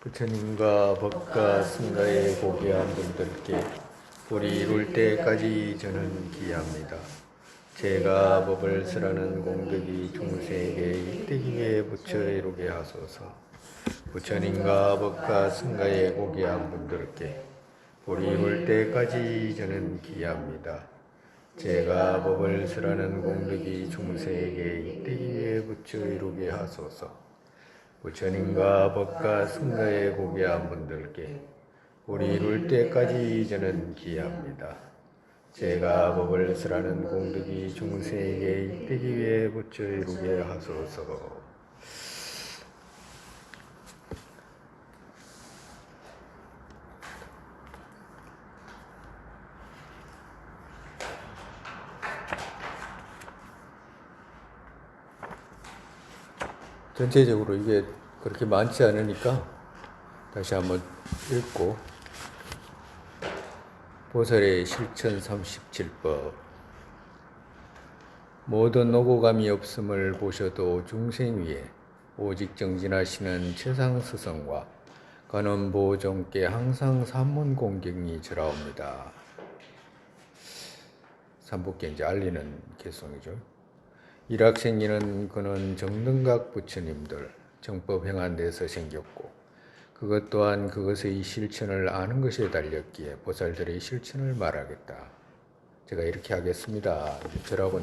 부처님과 법과 승가에 고귀한 분들께 불이 이룰 때까지 저는 기합니다. 제가 법을 쓰라는 공덕이 중세에게 일대기 위해 부처 이루게 하소서. 부처님과 법과 승가에 고귀한 분들께 불이 이룰 때까지 저는 기합니다. 제가 법을 쓰라는 공덕이 중세에게 일대기 위해 부처 이루게 하소서. 부처님과 법과 승가에 고귀한 분들께 불이 이룰 때까지 저는 기합니다. 제가 법을 쓰라는 공덕이 중세에게 일대기 위해 부처 이루게 하소서. 전체적으로 이게 그렇게 많지 않으니까 다시 한번 읽고, 보살의 실천 37법. 모든 오고감이 없음을 보셔도 중생 위에 오직 정진하시는 최상스승과 관원보종께 항상 삼문공경이 절하옵니다. 삼법계 이제 알리는 개송이죠. 일학생기는 그는 정등각 부처님들 정법 행한 데서 생겼고, 그것 또한 그것의 실천을 아는 것에 달렸기에 보살들의 실천을 말하겠다. 제가 이렇게 하겠습니다. 저라고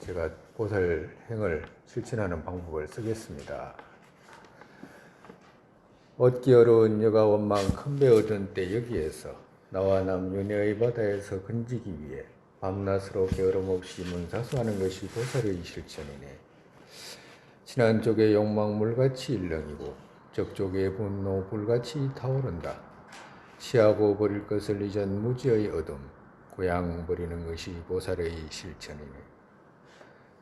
제가 보살 행을 실천하는 방법을 쓰겠습니다. 얻기 어려운 여가 원망 큰 배 얻은 때 여기에서 나와 남 윤회의 바다에서 건지기 위해 밤낮으로 게으름 없이 문사수하는 것이 보살의 실천이네. 친한 쪽의 욕망 물같이 일렁이고 적쪽의 분노 불같이 타오른다. 취하고 버릴 것을 잊은 무지의 어둠, 고향 버리는 것이 보살의 실천이네.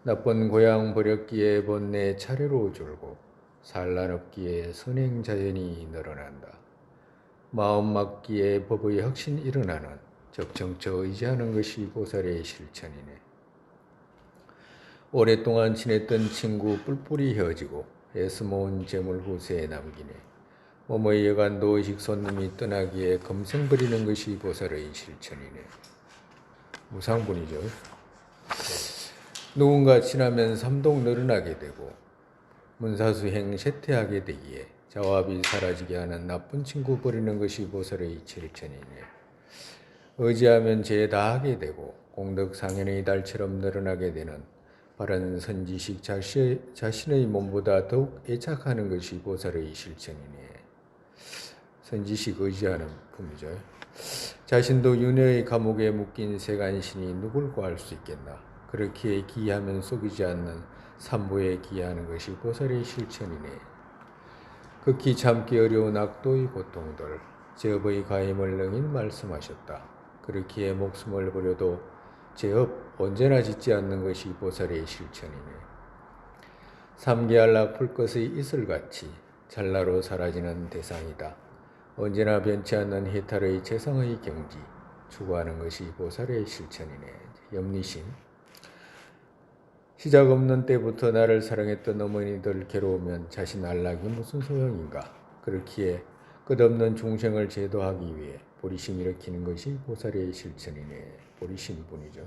나쁜 고향 버렸기에 번뇌 차례로 줄고 산란 없기에 선행자연이 늘어난다. 마음 맞기에 법의 혁신 일어나는 적정처 의지하는 것이 보살의 실천이네. 오랫동안 지냈던 친구 뿔뿔이 헤어지고 애써 모은 재물 후세에 남기네. 몸의 여간도 의식 손님이 떠나기에 검생 버리는 것이 보살의 실천이네. 무상분이죠. 누군가 지나면 삼동 늘어나게 되고 문사수행 쇠퇴하게 되기에 자화비 사라지게 하는 나쁜 친구 버리는 것이 보살의 실천이네. 의지하면 죄 다하게 되고 공덕상현의 달처럼 늘어나게 되는 바른 선지식 자신의 몸보다 더욱 애착하는 것이 보살의 실천이네. 선지식 의지하는 품이죠. 자신도 윤회의 감옥에 묶인 세간신이 누굴 구할 수 있겠나. 그렇기에 기하면 속이지 않는 삼보에 기하는 것이 보살의 실천이네. 극히 참기 어려운 악도의 고통들, 제업의 가임을 능인 말씀하셨다. 그렇기에 목숨을 버려도 제업 언제나 짓지 않는 것이 보살의 실천이네. 삼계알락 풀것의 이슬같이 찰나로 사라지는 대상이다. 언제나 변치 않는 해탈의 재성의 경지, 추구하는 것이 보살의 실천이네. 염리심. 시작 없는 때부터 나를 사랑했던 어머니들 괴로우면 자신 안락이 무슨 소용인가. 그렇기에 끝없는 중생을 제도하기 위해 보리심 일으키는 것이 보살의 실천이네. 보리심뿐이죠.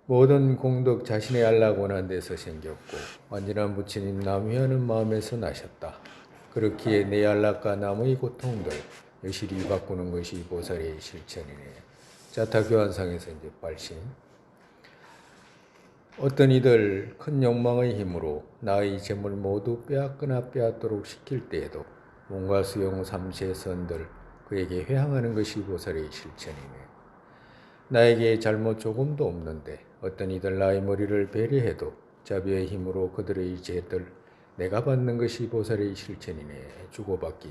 모든 공덕 자신의 안락 원한 데서 생겼고 완전한 부처님 남위하는 마음에서 나셨다. 그렇기에 내 안락과 남의 고통들 여실히 바꾸는 것이 보살의 실천이네. 자타교환상에서 이제 발심. 어떤 이들 큰 욕망의 힘으로 나의 재물 모두 빼앗거나 빼앗도록 시킬 때에도 몸과 수용 삼세선들 그에게 회항하는 것이 보살의 실천이네. 나에게 잘못 조금도 없는데 어떤 이들 나의 머리를 배려해도 자비의 힘으로 그들의 죄들 내가 받는 것이 보살의 실천이네. 주고받기.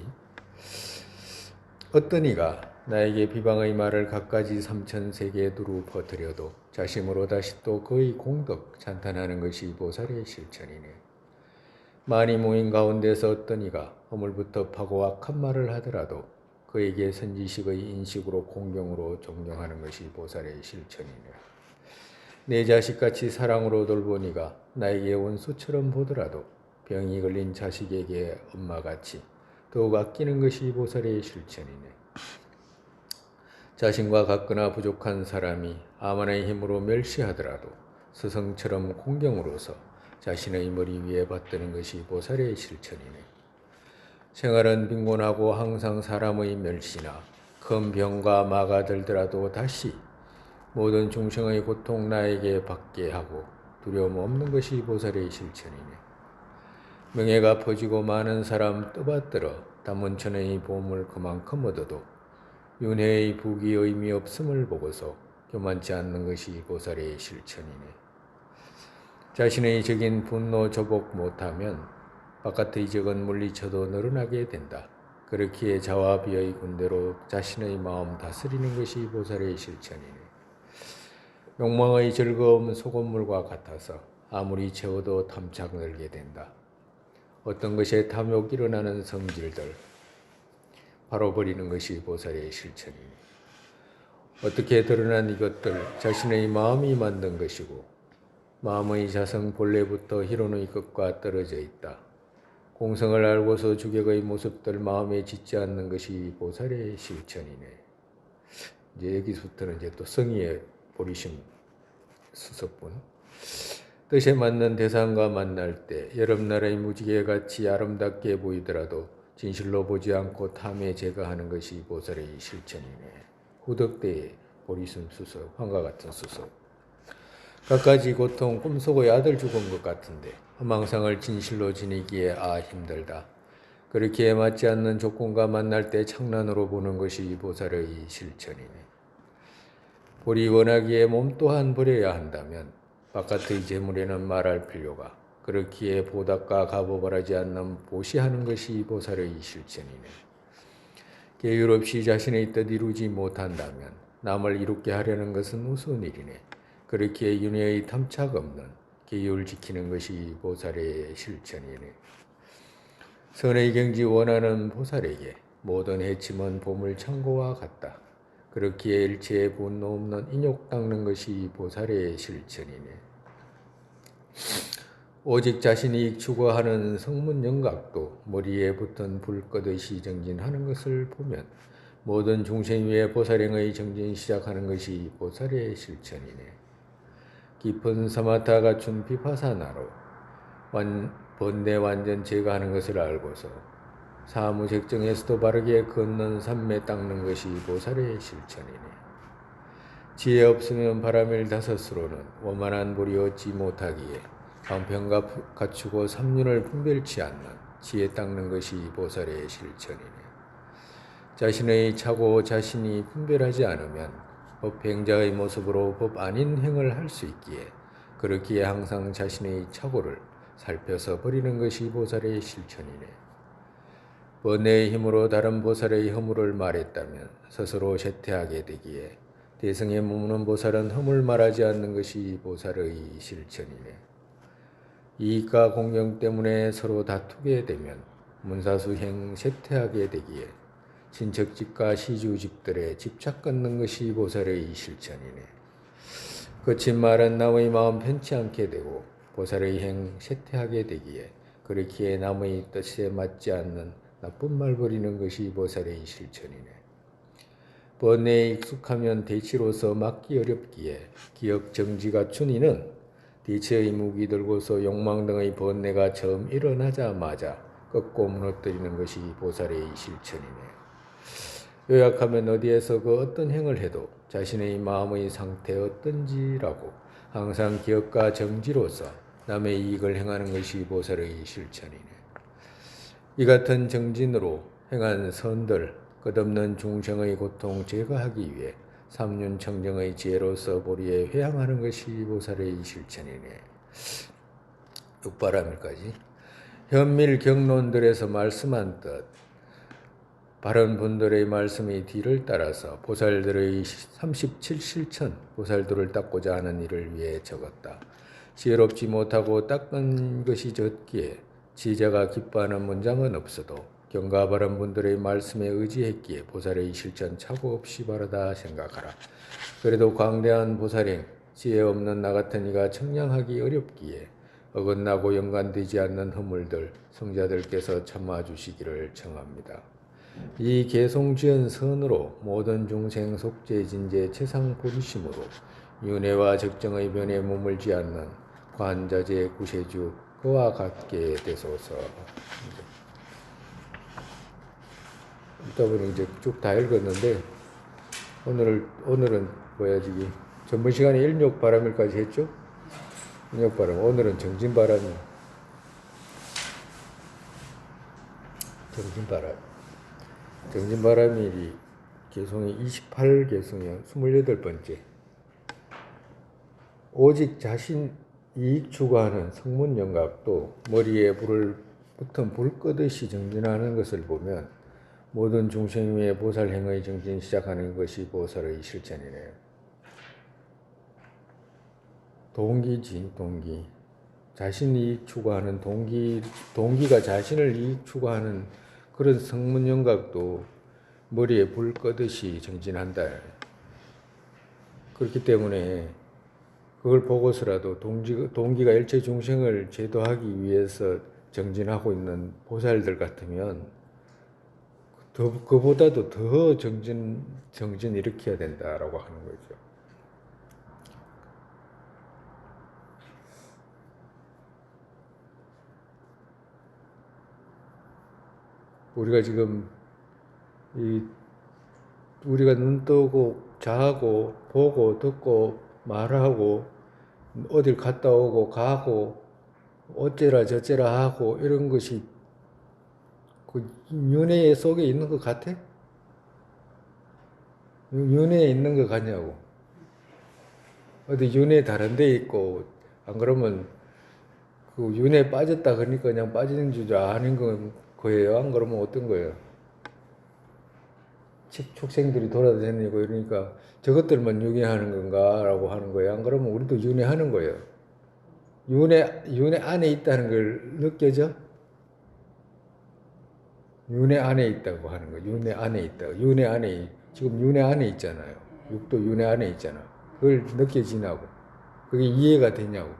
어떤 이가 나에게 비방의 말을 갖가지 삼천세계에 두루 퍼뜨려도 자심으로 다시 또 그의 공덕 찬탄하는 것이 보살의 실천이네. 많이 모인 가운데서 어떤 이가 허물부터 파고 악한 말을 하더라도 그에게 선지식의 인식으로 공경으로 존경하는 것이 보살의 실천이네. 내 자식같이 사랑으로 돌보니가 나에게 원수처럼 보더라도 병이 걸린 자식에게 엄마같이 더욱 아끼는 것이 보살의 실천이네. 자신과 같거나 부족한 사람이 아만의 힘으로 멸시하더라도 스승처럼 공경으로서 자신의 머리 위에 받드는 것이 보살의 실천이네. 생활은 빈곤하고 항상 사람의 멸시나 큰 병과 마가 들더라도 다시 모든 중생의 고통 나에게 받게 하고 두려움 없는 것이 보살의 실천이네. 명예가 퍼지고 많은 사람 떠받들어 단문천의 보험을 그만큼 얻어도 윤회의 부귀 의미 없음을 보고서 교만치 않는 것이 보살의 실천이네. 자신의 적인 분노 조복 못하면 바깥의 적은 물리쳐도 늘어나게 된다. 그렇기에 자와비의 군대로 자신의 마음 다스리는 것이 보살의 실천이네. 욕망의 즐거움은 소금물과 같아서 아무리 채워도 탐착 늘게 된다. 어떤 것에 탐욕 일어나는 성질들 바로 버리는 것이 보살의 실천이니 어떻게 드러난 이것들 자신의 마음이 만든 것이고 마음의 자성 본래부터 희론의 끝과 떨어져 있다. 공성을 알고서 주객의 모습들 마음에 짓지 않는 것이 보살의 실천이네. 이제 여기서부터는 이제 또 성의의 보리심 수석분. 뜻에 맞는 대상과 만날 때 여름날의 무지개같이 아름답게 보이더라도 진실로 보지 않고 탐에 제거하는 것이 보살의 실천이네. 후덕대의 보리심 수석, 환과 같은 수석. 갖가지 고통, 꿈속의 아들 죽은 것 같은데 희망상을 진실로 지니기에 힘들다. 그렇게 맞지 않는 조건과 만날 때 창란으로 보는 것이 보살의 실천이네. 볼이 원하기에 몸 또한 버려야 한다면 바깥의 재물에는 말할 필요가 그렇기에 보답과 값어벌하지 않는 보시하는 것이 보살의 실천이네. 계율 없이 자신의 뜻 이루지 못한다면 남을 이롭게 하려는 것은 우스운 일이네. 그렇기에 윤회의 탐착 없는 계율 지키는 것이 보살의 실천이네. 선의 경지 원하는 보살에게 모든 해침은 보물 창고와 같다. 그렇기에 일체의 분노 없는 인욕 닦는 것이 보살의 실천이네. 오직 자신이 추구하는 성문 영각도 머리에 붙은 불 끄듯이 정진하는 것을 보면 모든 중생 위에 보살행의 정진 시작하는 것이 보살의 실천이네. 깊은 사마타 갖춘 비파사나로 번뇌 완전 제거하는 것을 알고서 사무sek정에서도 바르게 걷는 삼매 닦는 것이 보살의 실천이네. 지혜 없으면 바라밀 다섯으로는 원만한 볼이 얻지 못하기에 방편과 갖추고 삼륜을 분별치 않는 지혜 닦는 것이 보살의 실천이네. 자신의 차고 자신이 분별하지 않으면 법행자의 모습으로 법 아닌 행을 할 수 있기에 그렇기에 항상 자신의 착오를 살펴서 버리는 것이 보살의 실천이네. 번뇌의 힘으로 다른 보살의 허물을 말했다면 스스로 쇠퇴하게 되기에 대승에 머무는 보살은 허물 말하지 않는 것이 보살의 실천이네. 이익과 공경 때문에 서로 다투게 되면 문사수행 쇠퇴하게 되기에 친척집과 시주집들에 집착 끊는 것이 보살의 실천이네. 거친 말은 남의 마음 편치 않게 되고 보살의 행 쇠퇴하게 되기에 그렇기에 남의 뜻에 맞지 않는 나쁜 말 버리는 것이 보살의 실천이네. 번뇌에 익숙하면 대치로서 막기 어렵기에 기억 정지 갖춘 이는 대치의 무기 들고서 욕망 등의 번뇌가 처음 일어나자마자 꺾고 무너뜨리는 것이 보살의 실천이네. 요약하면 어디에서 그 어떤 행을 해도 자신의 마음의 상태 어떤지라고 항상 기억과 정지로서 남의 이익을 행하는 것이 보살의 실천이네. 이 같은 정진으로 행한 선들 끝없는 중생의 고통 제거하기 위해 삼륜청정의 지혜로서 보리에 회항하는 것이 보살의 실천이네. 육바라밀까지 현밀 경론들에서 말씀한 뜻 바른 분들의 말씀의 뒤를 따라서 보살들의 37실천 보살들을 닦고자 하는 일을 위해 적었다. 지혜롭지 못하고 닦은 것이 적기에 지자가 기뻐하는 문장은 없어도 경과 바른 분들의 말씀에 의지했기에 보살의 실천 착오 없이 바르다 생각하라. 그래도 광대한 보살행 지혜 없는 나 같은 이가 청량하기 어렵기에 어긋나고 연관되지 않는 허물들 성자들께서 참아주시기를 청합니다. 이 개송지은 선으로 모든 중생 속죄 진제 최상 보리심으로 윤회와 적정의 변에 머물지 않는 관자재 구세주 그와 같게 되소서. 읽다 보니 이제 쭉 다 읽었는데 오늘은 뭐야 지금 전번 시간에 일욕바람일까지 했죠? 일욕바람. 오늘은 정진바람. 정진바람. 정진바람일이 개송이 28개송이야. 28번째. 오직 자신 이익 추구하는 성문영각도 머리에 불을 붙은 불 끄듯이 정진하는 것을 보면 모든 중생의 보살행의 정진 시작하는 것이 보살의 실천이네요. 동기지, 동기. 자신 이익 추구하는 동기가 자신을 이익 추구하는 그런 성문영각도 머리에 불 끄듯이 정진한다. 그렇기 때문에 그걸 보고서라도 동기가 일체 중생을 제도하기 위해서 정진하고 있는 보살들 같으면 그보다도 더 정진 일으켜야 된다라고 하는 거죠. 우리가 지금 우리가 눈 뜨고 자고 보고 듣고 말하고 어딜 갔다 오고 가고 어째라 저째라 하고 이런 것이 그 윤회 속에 있는 것 같아? 윤회에 있는 것 같냐고. 어디 윤회 다른 데 있고 안 그러면 그 윤회에 빠졌다 그러니까 그냥 빠지는 줄 아는 거예요. 안 그러면 어떤 거예요? 축생들이 돌아다니고 이러니까 저것들만 윤회하는 건가 라고 하는 거예요. 안 그러면 우리도 윤회하는 거예요. 윤회 안에 있다는 걸 느껴져? 윤회 안에 있다고 하는 거예요. 윤회 안에 있다. 윤회 안에 지금 윤회 안에 있잖아요. 육도 윤회 안에 있잖아. 그걸 느껴지냐고. 그게 이해가 되냐고.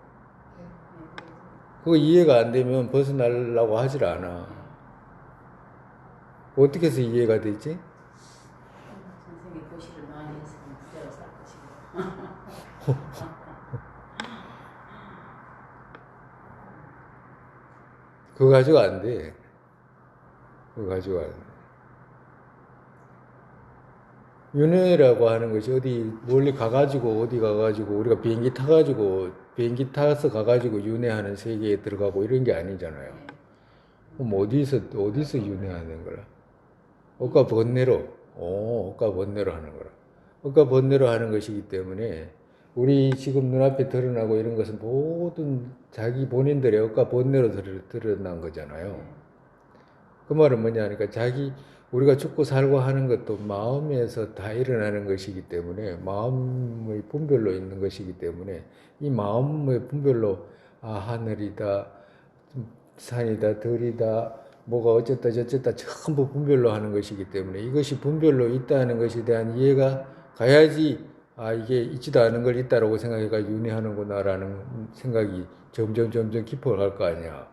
그거 이해가 안 되면 벗어나려고 하질 않아. 어떻게 해서 이해가 되지? 선생님 고시를 많이 했으면 부자로 살 것이고. 그거 가지고 안 돼. 그거 가지고 안 돼. 윤회라고 하는 것이 어디 멀리 가가지고 어디 가가지고 우리가 비행기 타서 가가지고 윤회하는 세계에 들어가고 이런 게 아니잖아요. 그럼 어디서 윤회하는 거라? 억가 번뇌로 하는 거라. 억가 번뇌로 하는 것이기 때문에 우리 지금 눈앞에 드러나고 이런 것은 모든 자기 본인들의 억가 번뇌로 드러난 거잖아요. 그 말은 뭐냐 하니까 우리가 죽고 살고 하는 것도 마음에서 다 일어나는 것이기 때문에 마음의 분별로 있는 것이기 때문에 이 마음의 분별로 하늘이다 산이다 들이다 뭐가 어쨌다 저쨌다 전부 분별로 하는 것이기 때문에 이것이 분별로 있다는 것에 대한 이해가 가야지 이게 있지도 않은 걸 있다라고 생각해가 윤회하는구나라는 생각이 점점 깊어갈 거 아니야.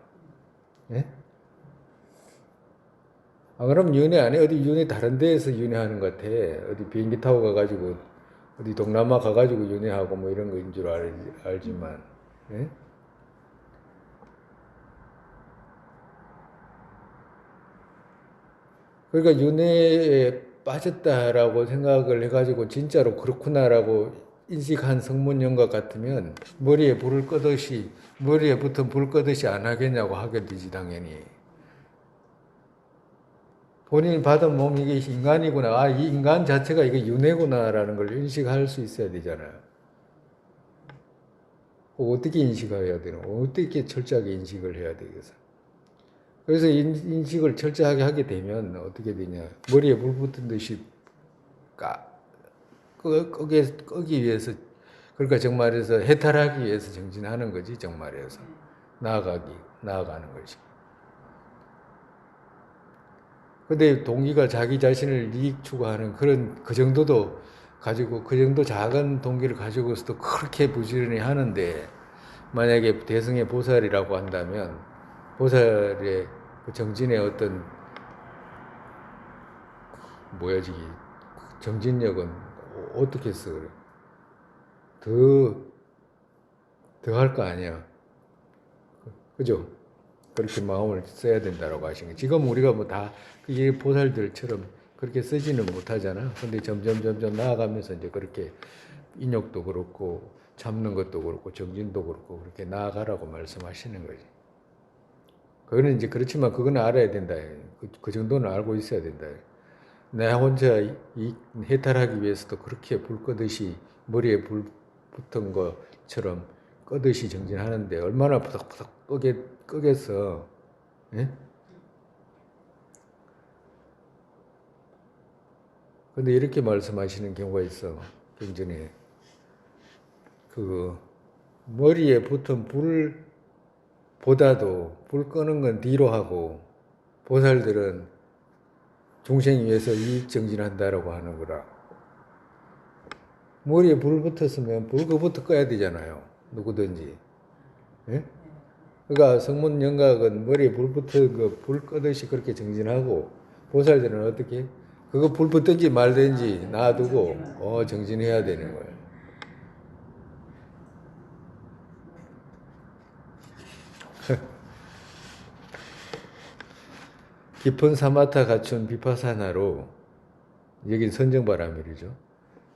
예? 그럼 윤회 안 해? 어디 윤회 다른 데에서 윤회하는 것 같아. 어디 비행기 타고 가가지고 어디 동남아 가가지고 윤회하고 뭐 이런 거인 줄 알지만. 예? 그러니까 윤회에 빠졌다라고 생각을 해가지고 진짜로 그렇구나라고 인식한 성문영과 같으면 머리에 붙은 불 끄듯이 안 하겠냐고 하게 되지 당연히. 본인이 받은 몸이 이게 인간이구나. 이 인간 자체가 이게 윤회구나라는 걸 인식할 수 있어야 되잖아요. 어떻게 인식해야 되나? 어떻게 철저하게 인식을 해야 되겠어? 그래서 인식을 철저하게 하게 되면 어떻게 되냐? 머리에 물 붙은 듯이 끄기 위해서, 그러니까 정말해서 해탈하기 위해서 정진하는 거지, 정말해서. 나아가는 것이. 근데 동기가 자기 자신을 이익 추구하는 그 정도도 가지고, 그 정도 작은 동기를 가지고서도 그렇게 부지런히 하는데, 만약에 대승의 보살이라고 한다면 보살의 그 정진의 어떤 뭐야 저기 정진력은 어떻게 써 그래? 더 할 거 아니야. 그죠? 그렇게 마음을 써야 된다라고 하신 거예요. 지금 우리가 뭐 다 이 보살들처럼 그렇게 쓰지는 못하잖아. 근데 점점 나아가면서 이제 그렇게 인욕도 그렇고 참는 것도 그렇고 정진도 그렇고 그렇게 나아가라고 말씀하시는 거지. 그거는 이제 그렇지만 그거는 알아야 된다. 그 정도는 알고 있어야 된다. 내 혼자 이 해탈하기 위해서도 그렇게 불 끄듯이 머리에 불 붙은 것처럼 끄듯이 정진하는데 얼마나 푸석푸석 끄겠어. 예? 근데 이렇게 말씀하시는 경우가 있어. 경전에 그 머리에 붙은 불보다도 불 끄는 건 뒤로 하고 보살들은 중생 위해서 이익 정진한다라고 하는 거라. 머리에 불 붙었으면 불 그부터 꺼야 되잖아요. 누구든지. 예? 그러니까 성문 영각은 머리에 불 붙은 거불 끄듯이 그렇게 정진하고 보살들은 어떻게? 그거 불 붙든지 말든지 놔두고 정진해야 되는 거예요. 깊은 사마타 갖춘 비파사나로 여긴 선정바라밀이죠.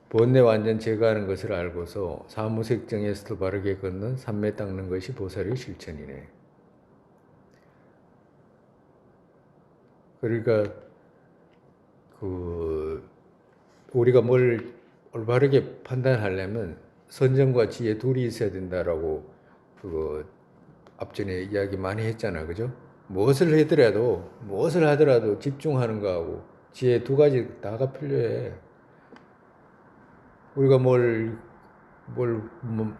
본내 완전 제거하는 것을 알고서 사무색정에서도 바르게 걷는 삼매 닦는 것이 보살의 실천이네. 그러니까 우리가 뭘 올바르게 판단하려면 선정과 지혜 둘이 있어야 된다라고 앞전에 이야기 많이 했잖아, 그죠? 무엇을 하더라도 집중하는 거하고 지혜 두 가지 다가 필요해. 우리가 뭘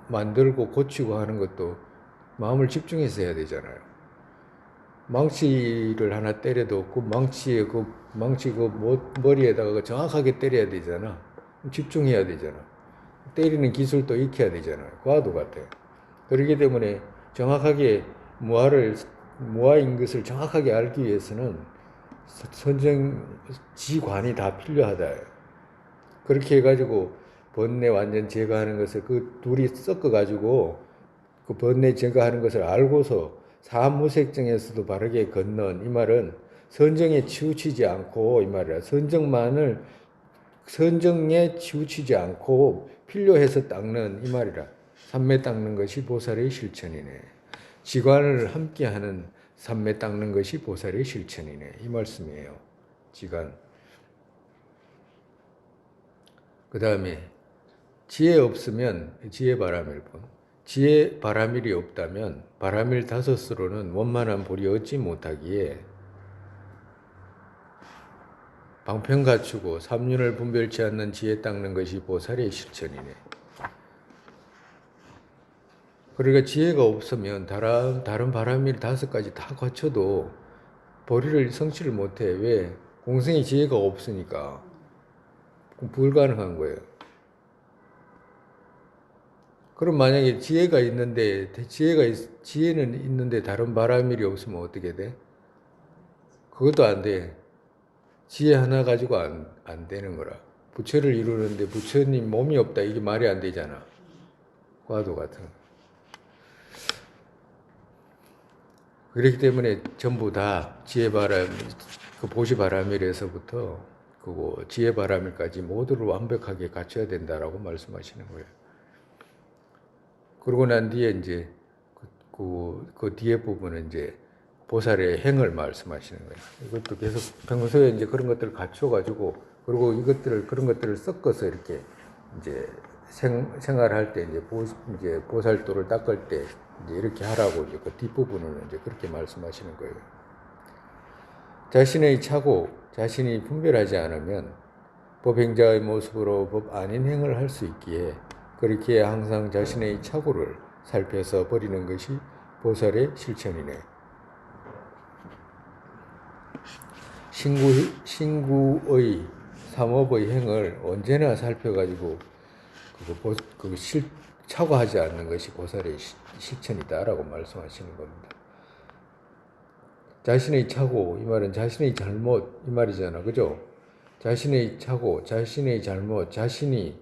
만들고 고치고 하는 것도 마음을 집중해서 해야 되잖아요. 망치를 하나 때려도 그 망치 머리에다가 정확하게 때려야 되잖아. 집중해야 되잖아. 때리는 기술도 익혀야 되잖아요. 그와도 같아요. 그렇기 때문에 정확하게 무아인 것을 정확하게 알기 위해서는 선정지관이 다 필요하다. 그렇게 해가지고 번뇌 완전 제거하는 것을 그 둘이 섞어가지고 그 번뇌 제거하는 것을 알고서 사무색정에서도 바르게 걷는 이 말은 선정에 치우치지 않고 이 말이야. 선정에 치우치지 않고 필요해서 닦는 이 말이라. 삼매 닦는 것이 보살의 실천이네. 지관을 함께하는 삼매 닦는 것이 보살의 실천이네. 이 말씀이에요. 지관. 그 다음에 지혜 없으면 지혜 바라밀 분. 지혜 바라밀이 없다면 바라밀 다섯으로는 원만한 볼이 얻지 못하기에 방편 갖추고 삼륜을 분별치 않는 지혜 닦는 것이 보살의 실천이네. 그러니까 지혜가 없으면 다른 바라밀 다섯 가지 다 갖춰도 보리를 성취를 못해. 왜? 공생의 지혜가 없으니까. 불가능한 거예요. 그럼 만약에 지혜는 있는데 다른 바라밀이 없으면 어떻게 돼? 그것도 안 돼. 지혜 하나 가지고 안 되는 거라. 부처를 이루는데 부처님 몸이 없다. 이게 말이 안 되잖아. 과도 같은. 그렇기 때문에 전부 다 지혜바람, 그 보시바라밀에서부터 그거 지혜바라밀까지 모두를 완벽하게 갖춰야 된다라고 말씀하시는 거예요. 그러고 난 뒤에 이제 그 뒤에 부분은 이제 보살의 행을 말씀하시는 거예요. 이것도 계속 평소에 이제 그런 것들을 갖춰가지고 그리고 그런 것들을 섞어서 이렇게 이제 생활할 때 이제 보살도를 닦을 때 이제 이렇게 하라고 이제 그 뒷부분은 이제 그렇게 말씀하시는 거예요. 자신의 차고 자신이 분별하지 않으면 법행자의 모습으로 법 아닌 행을 할 수 있기에 그렇게 항상 자신의 착오를 살펴서 버리는 것이 보살의 실천이네. 신구의 삼업의 행을 언제나 살펴가지고 차고 하지 않는 것이 보살의 실천이다라고 말씀하시는 겁니다. 자신의 차고 이 말은 자신의 잘못 이 말이잖아, 그죠? 자신의 차고, 자신의 잘못, 자신이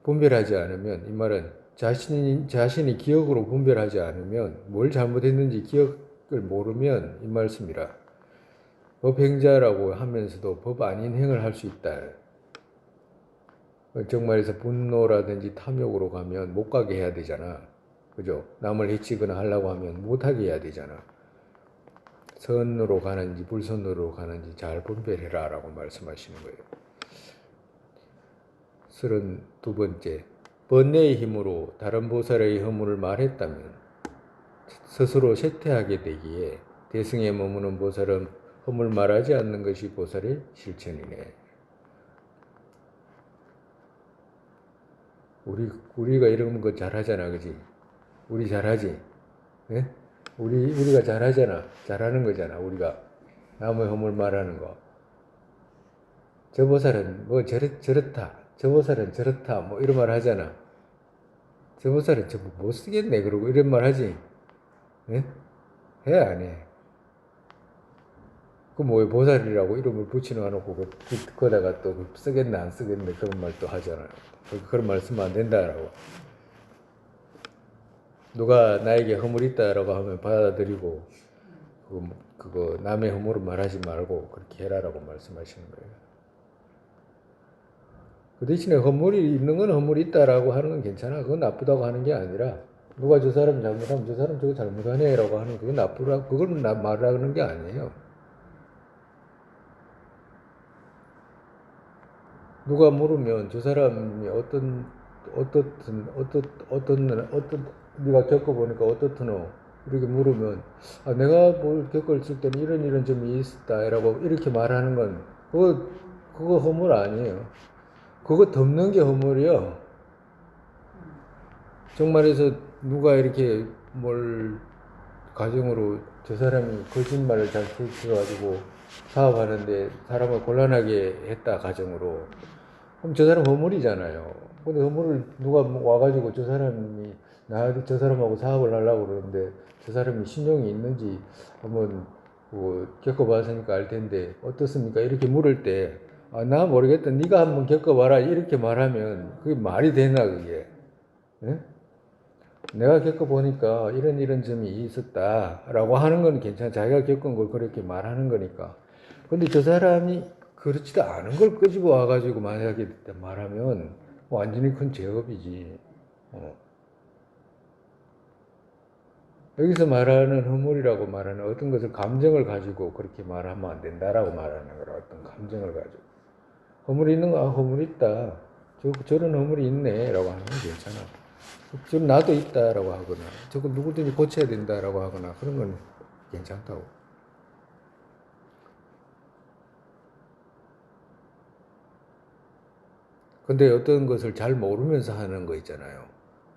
분별하지 않으면 이 말은 자신이 기억으로 분별하지 않으면 뭘 잘못했는지 기억을 모르면 이 말씀이라. 법행자라고 하면서도 법 아닌 행을 할 수 있다. 정말에서 분노라든지 탐욕으로 가면 못 가게 해야 되잖아. 그죠? 남을 해치거나 하려고 하면 못하게 해야 되잖아. 선으로 가는지 불선으로 가는지 잘 분별해라 라고 말씀하시는 거예요. 32번째, 번뇌의 힘으로 다른 보살의 허물을 말했다면 스스로 쇠퇴하게 되기에 대승에 머무는 보살은 허물 말하지 않는 것이 보살의 실천이네. 우리가 이런 거 잘하잖아, 그지? 우리 잘하지? 예? 우리가 잘하잖아. 잘하는 거잖아, 우리가. 남의 허물 말하는 거. 저 보살은 뭐 저렇다. 저 보살은 저렇다. 뭐 이런 말 하잖아. 저 보살은 저거 못 쓰겠네. 그러고 이런 말 하지? 예? 해, 안 해? 그 뭐 보살이라고 이름을 붙여놓고 거다가 또 쓰겠네, 안 쓰겠네. 그런 말 또 하잖아요. 그런 말 쓰면 안 된다라고. 누가 나에게 허물이 있다라고 하면 받아들이고 그거 남의 허물을 말하지 말고 그렇게 해라라고 말씀하시는 거예요. 그 대신에 허물이 있는 건 허물이 있다라고 하는 건 괜찮아. 그건 나쁘다고 하는 게 아니라 누가 저 사람 잘못하면 저 사람 저거 잘못하네라고 하는 그건 나쁘라고 그걸 말하는 게 아니에요. 누가 물으면 저 사람이 어떤 네가 겪어보니까 어떻더노? 이렇게 물으면 내가 뭘 겪었을 때는 이런 점이 있었다라고 이렇게 말하는 건 그거 허물 아니에요. 그거 덮는 게 허물이요. 정말해서 누가 이렇게 뭘 가정으로 저 사람이 거짓말을 잘 펼쳐가지고 사업하는데 사람을 곤란하게 했다 가정으로 그럼 저 사람 허물이잖아요. 근데 허물을 누가 와가지고 저 사람이 저 사람하고 사업을 하려고 그러는데 저 사람이 신용이 있는지 한번 뭐 겪어봤으니까 알 텐데 어떻습니까? 이렇게 물을 때 나 모르겠다. 네가 한번 겪어봐라. 이렇게 말하면 그게 말이 되나 그게? 예? 내가 겪어보니까 이런 점이 있었다라고 하는 건 괜찮아. 자기가 겪은 걸 그렇게 말하는 거니까. 근데 저 사람이 그렇지도 않은 걸 끄집어 와가지고 만약에 말하면 완전히 큰 죄업이지. 여기서 말하는 허물이라고 말하는 어떤 것을 감정을 가지고 그렇게 말하면 안 된다라고 말하는 거라. 어떤 감정을 가지고. 허물이 있는 거, 허물이 있다. 저런 허물이 있네. 라고 하면 괜찮아. 좀 나도 있다라고 하거나 저거 누구든지 고쳐야 된다라고 하거나 그런 건 괜찮다고. 근데 어떤 것을 잘 모르면서 하는 거 있잖아요.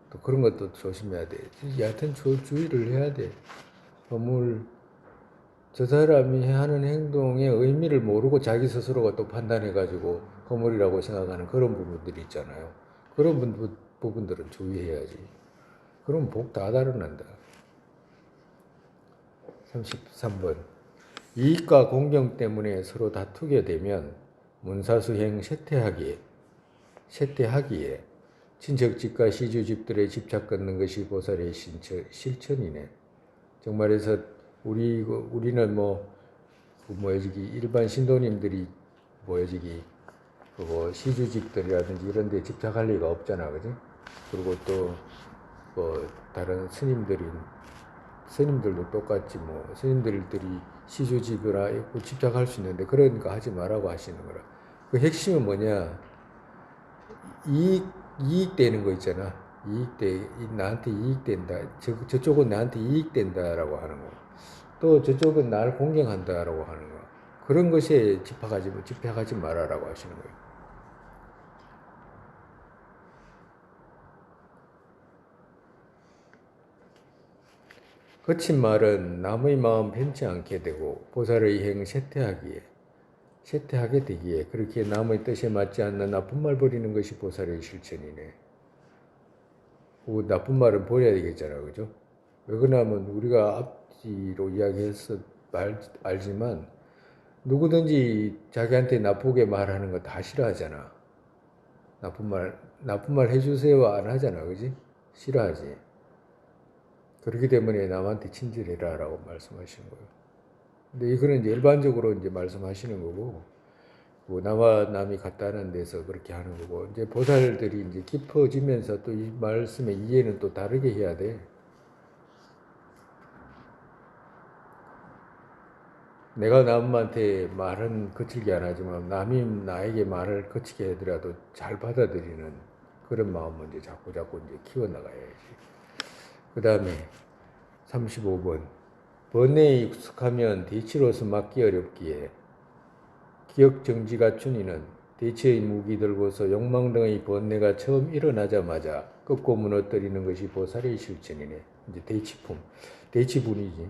또 그런 것도 조심해야 돼. 여하튼 주의를 해야 돼. 저 사람이 하는 행동의 의미를 모르고 자기 스스로가 또 판단해가지고 허물이라고 생각하는 그런 부분들이 있잖아요. 그런 부분들은 주의해야지. 그럼 복 다 달아난다. 33번. 이익과 공경 때문에 서로 다투게 되면 문사수행 쇠퇴하기에 친척집과 시주집들의 집착 끊는 것이 보살의 실천이네. 정말해서 우리는 일반 신도님들이 그거 시주집들이라든지 이런 데 집착할 리가 없잖아, 그지? 그리고 또 다른 스님들도 똑같지 스님들이 시주집이라 집착할 수 있는데 그러니까 하지 말라고 하시는 거라. 그 핵심은 뭐냐? 이익되는 거 있잖아. 나한테 이익된다. 저쪽은 나한테 이익된다라고 하는 거. 또 저쪽은 나를 공경한다라고 하는 거. 그런 것에 집착하지 말아라고 하시는 거예요. 거친 말은 남의 마음 편치 않게 되고 보살의 행 쇠퇴하게 되기에 그렇게 남의 뜻에 맞지 않는 나쁜 말 버리는 것이 보살의 실천이네. 그 나쁜 말은 버려야 되겠잖아, 그죠? 왜 그러냐면 우리가 앞뒤로 이야기해서 알지만 누구든지 자기한테 나쁘게 말하는 거 다 싫어하잖아. 나쁜 말 해주세요 안 하잖아, 그지? 싫어하지. 그렇기 때문에 남한테 친절해라라고 말씀하시는 거예요. 근데 이거는 이제 일반적으로 이제 말씀하시는 거고, 뭐 나와 남이 같다는 데서 그렇게 하는 거고, 이제 보살들이 이제 깊어지면서 또 이 말씀의 이해는 또 다르게 해야 돼. 내가 남한테 말은 거칠게 안 하지만 남이 나에게 말을 거치게 하더라도 잘 받아들이는 그런 마음을 이제 자꾸 이제 키워나가야지. 그 다음에 35번. 번뇌에 익숙하면 대치로서 막기 어렵기에 기억 정지 갖춘 이는 대치의 무기 들고서 욕망 등의 번뇌가 처음 일어나자마자 꺾고 무너뜨리는 것이 보살의 실천이네. 이제 대치품, 대치분이지.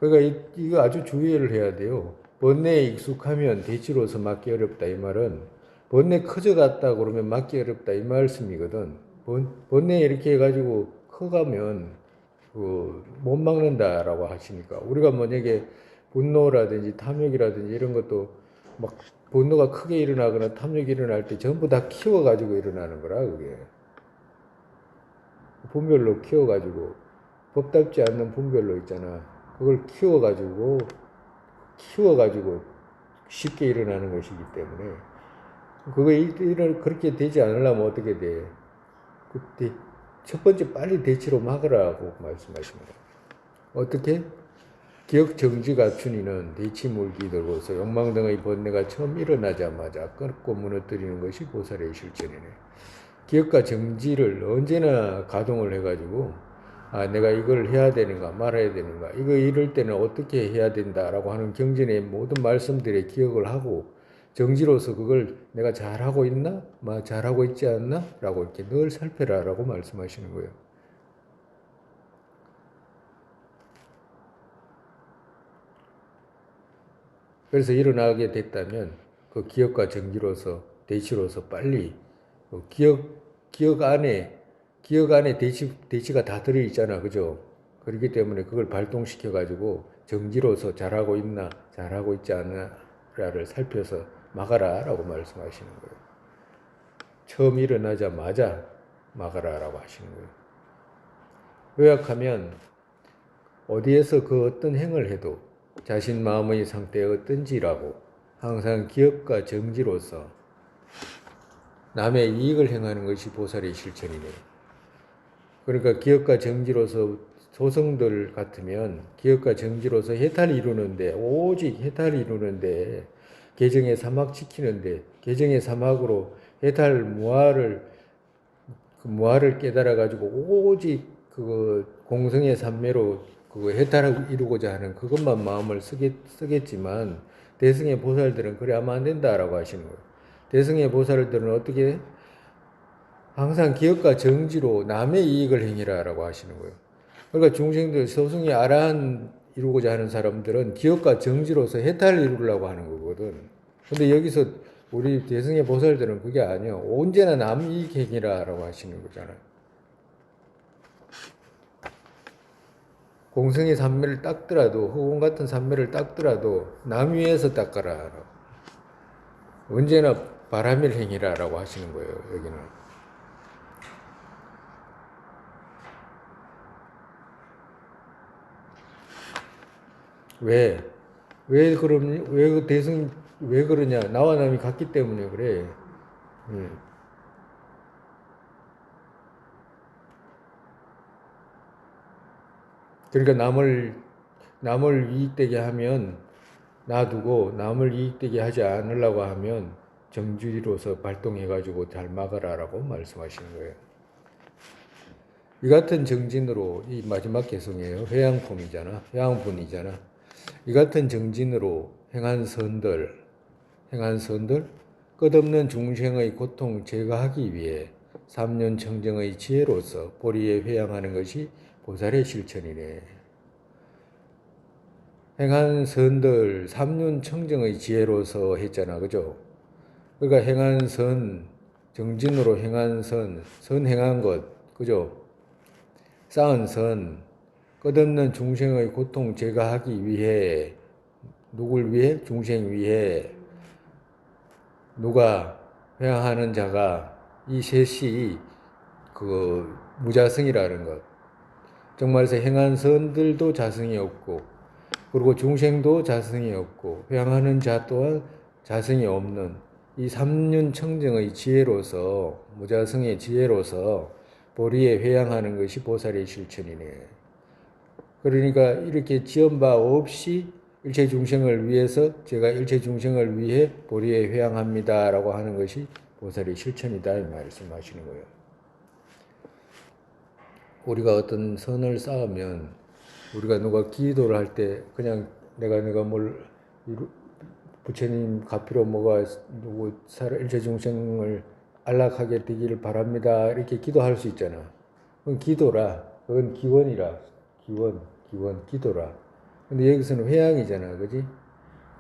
그러니까 이거 아주 주의를 해야 돼요. 번뇌에 익숙하면 대치로서 막기 어렵다 이 말은 번뇌 커져갔다 그러면 막기 어렵다 이 말씀이거든. 번뇌 이렇게 해가지고 커가면 못 막는다라고 하시니까 우리가 만약에 분노라든지 탐욕이라든지 이런 것도 막 분노가 크게 일어나거나 탐욕이 일어날 때 전부 다 키워가지고 일어나는 거라 그게 분별로 키워가지고 법답지 않는 분별로 있잖아. 그걸 키워가지고 쉽게 일어나는 것이기 때문에 그렇게 되지 않으려면 어떻게 돼? 그때 첫 번째 빨리 대치로 막으라고 말씀하십니다. 어떻게? 기억 정지 갖춘 이는 대치 물기 들고서 욕망 등의 번뇌가 처음 일어나자마자 끊고 무너뜨리는 것이 보살의 실천이네. 기억과 정지를 언제나 가동을 해가지고 내가 이걸 해야 되는가 말아야 되는가 이거 이럴 때는 어떻게 해야 된다라고 하는 경전의 모든 말씀들에 기억을 하고 정지로서 그걸 내가 잘하고 있나? 잘하고 있지 않나? 라고 이렇게 늘 살펴라라고 말씀하시는 거예요. 그래서 일어나게 됐다면 그 기억과 정지로서 대치로서 빨리 기억 안에 대치가 다 들어있잖아. 그죠? 그렇기 때문에 그걸 발동시켜 가지고 정지로서 잘하고 있나 잘하고 있지 않나를 살펴서 막아라 라고 말씀하시는 거예요. 처음 일어나자마자 막아라 라고 하시는 거예요. 요약하면 어디에서 그 어떤 행을 해도 자신 마음의 상태가 어떤지라고 항상 기억과 정지로서 남의 이익을 행하는 것이 보살의 실천이네. 그러니까 기억과 정지로서 소성들 같으면 기억과 정지로서 해탈을 이루는데 오직 해탈을 이루는데 개정의 사막 지키는데 개정의 사막으로 해탈 무아를 깨달아 가지고 오직 그 공성의 삼매로 그 해탈을 이루고자 하는 그것만 마음을 쓰겠지만 대승의 보살들은 그래 하면 안 된다라고 하시는 거예요. 대승의 보살들은 어떻게 항상 기억과 정지로 남의 이익을 행해라라고 하시는 거예요. 그러니까 중생들 소승이 아라한 이루고자 하는 사람들은 기억과 정지로서 해탈을 이루려고 하는 거거든. 근데 여기서 우리 대승의 보살들은 그게 아니에요. 언제나 남 이익 행위라라고 하시는 거잖아요. 공성의 삼매를 닦더라도 허공 같은 삼매를 닦더라도 남 위에서 닦아라. 언제나 바람일 행위라라고 하시는 거예요. 여기는. 왜? 왜 그러냐? 나와 남이 같기 때문에 그래. 그러니까 남을 이익되게 하면 놔두고 남을 이익되게 하지 않으려고 하면 정주리로서 발동해가지고 잘 막아라라고 말씀하시는 거예요. 이 같은 정진으로 이 마지막 개성이에요. 회양분이잖아. 이 같은 정진으로 행한 선들 끝없는 중생의 고통 제거하기 위해 삼륜 청정의 지혜로서 보리에 회양하는 것이 보살의 실천이네. 행한 선들 삼륜 청정의 지혜로서 했잖아. 그죠? 그러니까 행한 선, 정진으로 행한 선 행한 것, 그죠? 쌓은 선, 끝없는 중생의 고통 제거하기 위해, 누굴 위해? 중생 위해 누가 회항하는 자가 이 셋이 그 무자성이라는 것. 정말서 행한 선들도 자성이 없고, 그리고 중생도 자성이 없고, 회항하는 자 또한 자성이 없는 이 삼륜청정의 지혜로서, 무자성의 지혜로서 보리에 회항하는 것이 보살의 실천이네. 그러니까 이렇게 지은 바 없이 일체 중생을 위해서 제가 일체 중생을 위해 보리에 회항합니다라고 하는 것이 보살의 실천이다 이 말씀하시는 거예요. 우리가 어떤 선을 쌓으면 우리가 누가 기도를 할 때 그냥 내가 뭘 부처님 갚이로 뭐가 누구 일체 중생을 안락하게 되기를 바랍니다 이렇게 기도할 수 있잖아. 그건 기도라. 그건 기원이라. 기원, 기도라. 근데 여기서는 회항이잖아, 그지?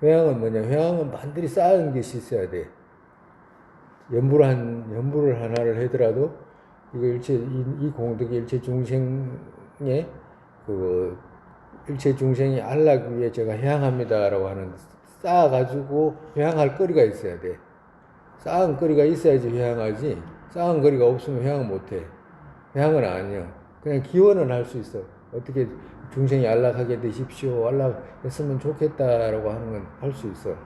회항은 뭐냐? 회항은 반드시 쌓은 것이 있어야 돼. 연부를 하나를 하더라도 이거 이 공덕이 일체 중생의 그 일체 중생이 안락 위해 제가 회항합니다라고 하는 쌓아가지고 회항할 거리가 있어야 돼. 쌓은 거리가 있어야지 회항하지. 쌓은 거리가 없으면 회항 못해. 회항은 아니야. 그냥 기원은 할 수 있어. 어떻게 중생이 안락하게 되십시오. 안락했으면 좋겠다라고 하는 건 할 수 있어.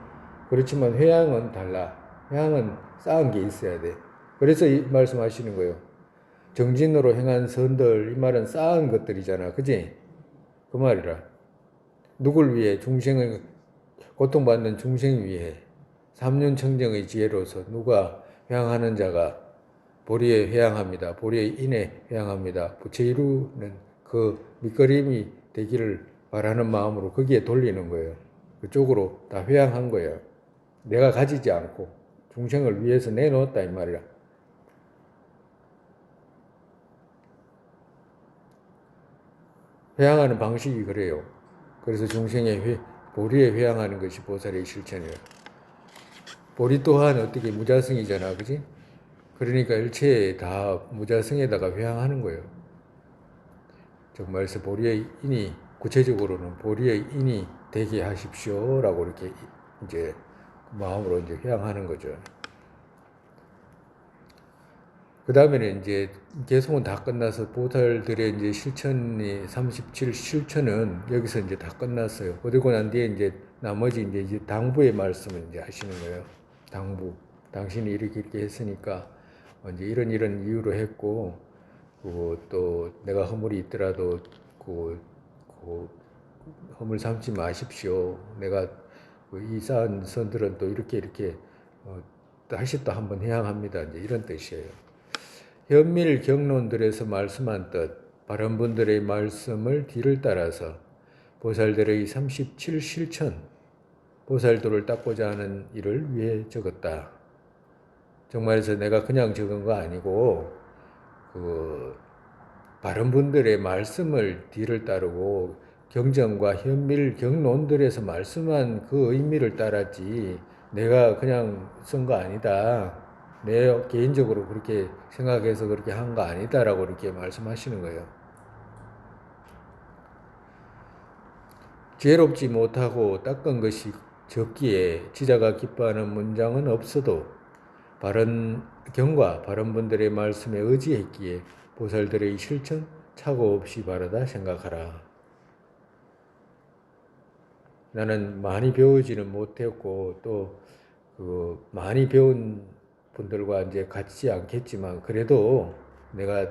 그렇지만 회항은 달라. 회항은 쌓은 게 있어야 돼. 그래서 이 말씀하시는 거예요. 정진으로 행한 선들, 이 말은 쌓은 것들이잖아. 그지? 그 말이라. 누굴 위해? 중생을, 고통받는 중생 위해. 삼륜청정의 지혜로서 누가 회항하는 자가 보리에 회항합니다. 보리에 인해 회항합니다. 부처 이루는 그 밑거림이 되기를 바라는 마음으로 거기에 돌리는 거예요. 그쪽으로 다 회항한 거예요. 내가 가지지 않고 중생을 위해서 내놓았다 이 말이야. 회항하는 방식이 그래요. 그래서 중생의 보리에 회항하는 것이 보살의 실천이에요. 보리 또한 어떻게 무자성이잖아, 그지? 그러니까 일체에 다 무자성에다가 회항하는 거예요. 정말서 보리의 인이 구체적으로는 보리의 인이 되게 하십시오라고 이렇게 이제 마음으로 이제 회항하는 거죠. 그 다음에는 이제 개송은 다 끝나서 보살들의 이제 실천이 37 실천은 여기서 이제 다 끝났어요. 그리고 난 뒤에 이제 나머지 이제 당부의 말씀을 이제 하시는 거예요. 당부. 당신이 이렇게 했으니까 이제 이런 이유로 했고, 또 내가 허물이 있더라도 그 허물 삼지 마십시오. 내가 이 쌓은 선들은 또 이렇게 다시 또 한번 회항합니다. 이제 이런 뜻이에요. 현밀 경론들에서 말씀한 뜻, 바른 분들의 말씀을 뒤를 따라서 보살들의 37 실천, 보살도를 닦고자 하는 일을 위해 적었다. 정말해서 내가 그냥 적은 거 아니고 바른 분들의 말씀을 뒤를 따르고 경전과 현밀 경론들에서 말씀한 그 의미를 따랐지 내가 그냥 쓴 거 아니다. 내 개인적으로 그렇게 생각해서 그렇게 한 거 아니다라고 이렇게 말씀하시는 거예요. 지혜롭지 못하고 닦은 것이 적기에 지자가 기뻐하는 문장은 없어도 바른 경과 바른 분들의 말씀에 의지했기에 보살들의 실천 착오 없이 바르다 생각하라. 나는 많이 배우지는 못했고 또 많이 배운 분들과 이제 같지 않겠지만 그래도 내가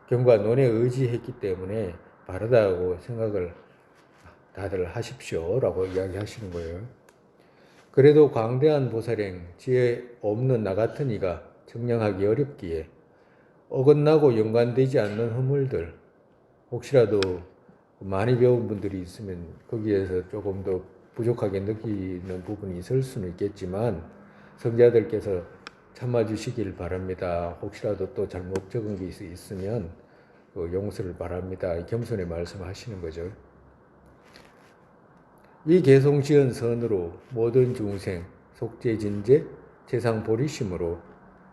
경과 논에 의지했기 때문에 바르다고 생각을 다들 하십시오라고 이야기하시는 거예요. 그래도 광대한 보살행 지혜 없는 나 같은 이가 청량하기 어렵기에 어긋나고 연관되지 않는 허물들 혹시라도 많이 배운 분들이 있으면 거기에서 조금 더 부족하게 느끼는 부분이 있을 수는 있겠지만 성자들께서 참아주시길 바랍니다. 혹시라도 또 잘못 적은 게 있으면 용서를 바랍니다. 겸손히 말씀하시는 거죠. 이 개송 지은 선으로 모든 중생 속죄진제 재상보리심으로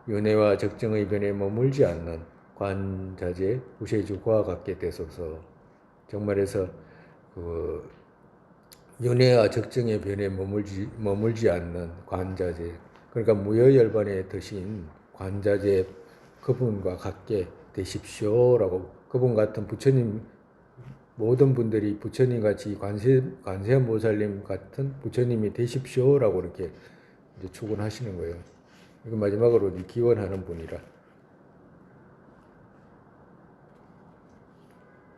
윤회와 적정의 변에 머물지 않는 관자재 구세주 그와 같게 되소서. 정말해서 그 윤회와 적정의 변에 머물지 않는 관자재, 그러니까 무여열반의 뜻인 관자재 그분과 같게 되십시오라고, 그분 같은 부처님, 모든 분들이 부처님 같이 관세음보살님 같은 부처님이 되십시오라고 이렇게 이제 축원하시는 거예요. 이거 마지막으로 기원하는 분이라.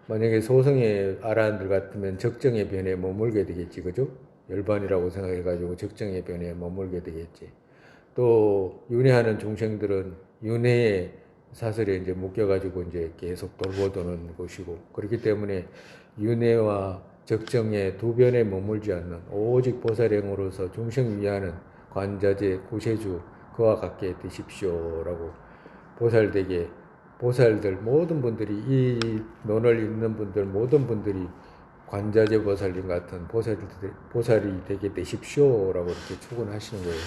만약에 소성의 아라한들 같으면 적정의 변에 머물게 되겠지, 그죠? 열반이라고 생각해가지고 적정의 변에 머물게 되겠지. 또 윤회하는 중생들은 윤회의 사설에 이제 묶여가지고 이제 계속 돌고 도는 것이고, 그렇기 때문에 윤회와 적정의 두 변에 머물지 않는 오직 보살행으로서 중생 위하는 관자재 구세주 그와 같게 되십시오라고, 보살되게, 보살들 모든 분들이, 이 논을 읽는 분들 모든 분들이 관자재 보살님 같은 보살이 되게 되십시오라고 이렇게 축원하시는 거예요.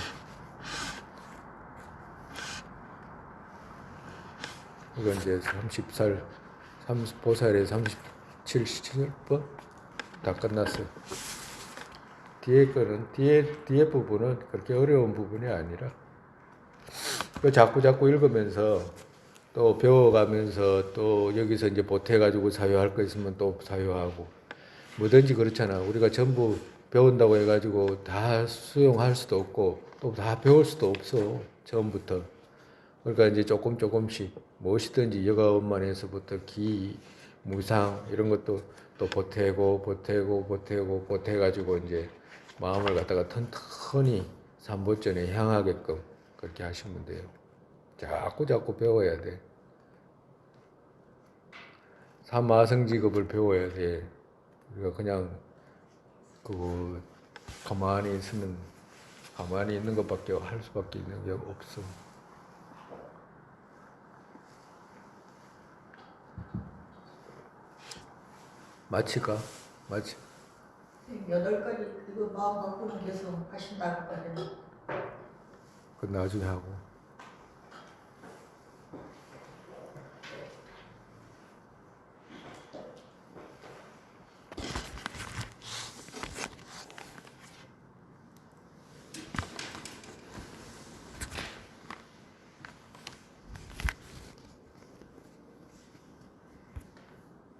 이건 이제 30보살의 37번 다 끝났어요. 뒤에 거는, 뒤에 부분은 그렇게 어려운 부분이 아니라, 자꾸 읽으면서 또 배워가면서 또 여기서 이제 보태가지고 사유할 거 있으면 또 사유하고, 뭐든지 그렇잖아. 우리가 전부 배운다고 해가지고 다 수용할 수도 없고 또 다 배울 수도 없어, 처음부터. 그러니까 이제 조금씩 무엇이든지 여가원만에서부터 기, 무상 이런 것도 또 보태가지고 이제 마음을 갖다가 튼튼히 삼보전에 향하게끔 그렇게 하시면 돼요. 자꾸 배워야 돼. 삼아성직업을 배워야 돼. 우리가 그냥 가만히 있는 것밖에 할 수밖에 있는 게 없어. 마칠까? 마치. 8가지 이거 마음 바꾸는 계속 하신다고 하더니 그 나중에 하고.